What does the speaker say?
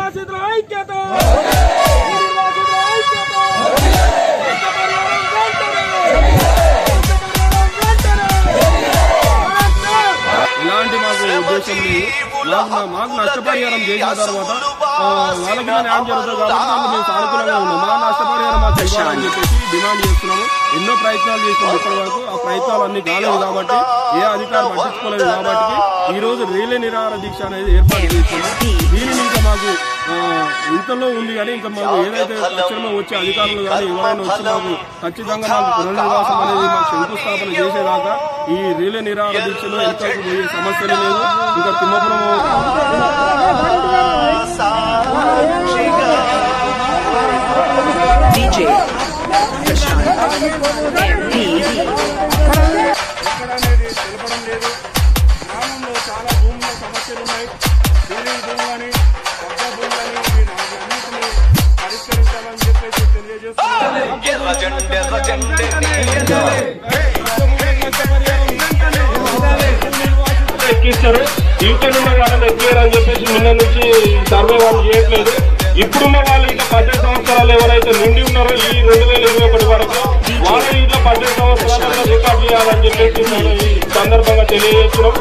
నిర్వాసితుల ఐక్యత ఇలాంటి మాకు ఉద్దేశం లేదు. మాకు నష్టపరిహారం చేసిన తర్వాత వాళ్ళకి న్యాయం జరుగుతుంది కాబట్టి మేము సానుకూలంగా ఉన్నాం. మా నష్టపరిహారం మాకు ఇవ్వాలని చెప్పేసి డిమాండ్ చేస్తున్నాము. ఎన్నో ప్రయత్నాలు చేసినాం ఇప్పటి వరకు. ఆ ప్రయత్నాలు అన్ని కాలేదు కాబట్టి ఏ అధికారం పట్టించుకోలేదు కాబట్టి ఈ రోజు రిలే నిరాహార దీక్ష అనేది ఏర్పాటు చేస్తున్నాం. దీనిని ఇంకా మాకు ఇంతలో ఉంది కానీ ఇంకా మాకు ఏదైతే తక్షణంలో వచ్చే అధికారులు కానీ ఎవరైనా వచ్చి మాకు ఖచ్చితంగా మాకు పునర్నివాసం అనేది మాకు శంకుస్థాపన చేసేదాకా ఈ రిలే నిరాహార దీక్షలో ఎంతకు పోయే సమస్యలు లేదు. ఇంకా తిమ్మపురం ఎక్కడనేది తెలపడం లేదు. గ్రామంలో చాలా భూముల సమస్యలు ఉన్నాయి. దీని భూములని పెద్ద భూములని అన్నింటినీ పరిష్కరించాలని చెప్పేసి తెలియజేస్తున్నారు. ఎక్కిస్తారు యూట్యూబ్ వాళ్ళని ఎక్కియారని చెప్పేసి నిన్న నుంచి సర్వే వాళ్ళు చేయట్లేదు. ఇప్పుడున్న వాళ్ళు ఇట్లా 18 సంవత్సరాలు ఎవరైతే నిండి ఉన్నారో ఈ 2021 వరకు వాళ్ళు ఇట్లా 18 సంవత్సరాలు రికార్డ్ చేయాలని చెప్పేసి ఈ సందర్భంగా తెలియజేస్తున్నాం.